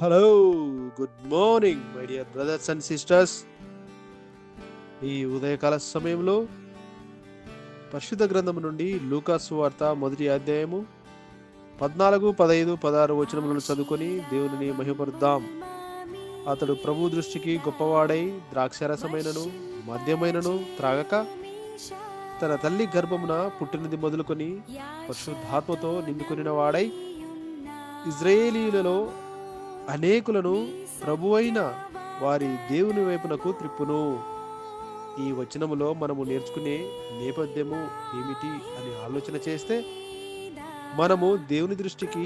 Hello, good morning my dear brothers and sisters. ఈ ఉదయకాల సమయంలో పరిశుద్ధ గ్రంథం నుండి లూకా సువార్త మొదటి అధ్యాయము 14, 15, 16 వచనములను చదువుకొని దేవునిని మహిమపరుద్దాం. అతడు ప్రభు దృష్టికి గొప్పవాడై ద్రాక్షారసమైనను మద్యమైనను త్రాగక తన తల్లి గర్భమున పుట్టినది మొదలుకొని పరిశుద్ధాత్మతో నిండుకొనిన వాడై ఇజ్రాయేలీలలో అనేకులను ప్రభువైన వారి దేవుని వైపునకు త్రిప్పును. ఈ వచనములో మనము నేర్చుకునే నేపథ్యము ఏమిటి అని ఆలోచన చేస్తే, మనము దేవుని దృష్టికి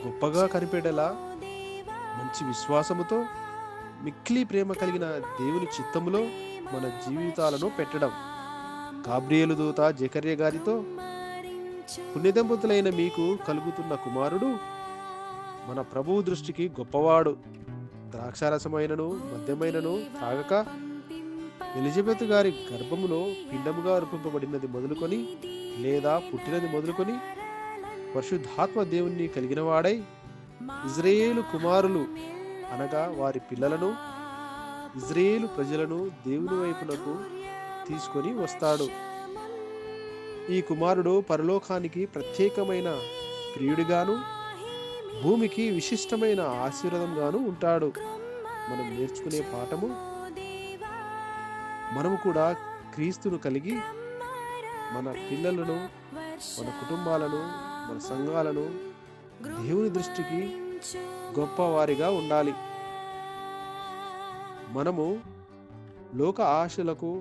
గొప్పగా కనిపెట్టేలా మంచి విశ్వాసముతో మిక్కిలి ప్రేమ కలిగిన దేవుని చిత్తములో మన జీవితాలను పెట్టడం. గాబ్రియేలు దూత జకర్య గారితో, పుణ్యదంపతులైన మీకు కలుగుతున్న కుమారుడు మన ప్రభువు దృష్టికి గొప్పవాడు, ద్రాక్షారసమైనను మద్యమైనను త్రాగక ఎలిజబెత్ గారి గర్భములో పిండముగా రూపింపబడినది మొదలుకొని లేదా పుట్టినది మొదలుకొని పరిశుద్ధాత్మ దేవుణ్ణి కలిగిన వాడై ఇజ్రాయేలు కుమారులు అనగా వారి పిల్లలను, ఇజ్రాయేలు ప్రజలను దేవుని వైపునకు తీసుకొని వస్తాడు. ఈ కుమారుడు పరలోకానికి ప్రత్యేకమైన ప్రియుడిగాను భూమికి విశిష్టమైన ఆశీర్వాదంగాను ఉంటాడు. మనం నేర్చుకునే పాఠము, మనము కూడా క్రీస్తును కలిగి మన పిల్లలను, మన కుటుంబాలను, మన సంఘాలను దేవుని దృష్టికి గొప్పవారిగా ఉండాలి. మనము లోక ఆశలకు,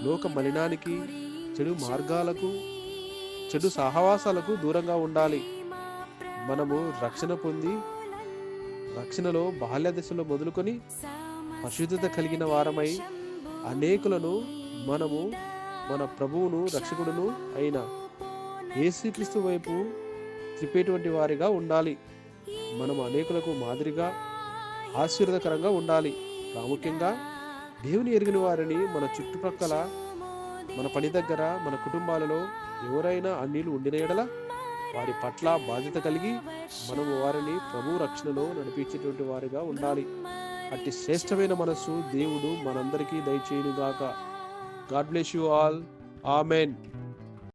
లోక మలినానికి, చెడు మార్గాలకు, చెడు సహవాసాలకు దూరంగా ఉండాలి. మనము రక్షణ పొంది రక్షణలో బాల్య దశలో మొదలుకొని పరిశుద్ధత కలిగిన వారమై అనేకులను మనము మన ప్రభువును రక్షకుడును అయిన యేసుక్రీస్తు వైపు త్రిప్పేటువంటి వారిగా ఉండాలి. మనము అనేకులకు మాదిరిగా ఆశీర్వాదకరంగా ఉండాలి. ప్రాముఖ్యంగా దేవుని ఎరిగిన వారిని మన చుట్టుప్రక్కల, మన పని దగ్గర, మన కుటుంబాలలో ఎవరైనా అన్యులు ఉండిన యెడల వారి పట్ల బాధ్యత కలిగి మనము వారిని ప్రభు రక్షణలో నడిపించేటువంటి వారిగా ఉండాలి. అట్టి శ్రేష్టమైన మనస్సు దేవుడు మనందరికీ దయచేయునుగాక. God bless you all. Amen.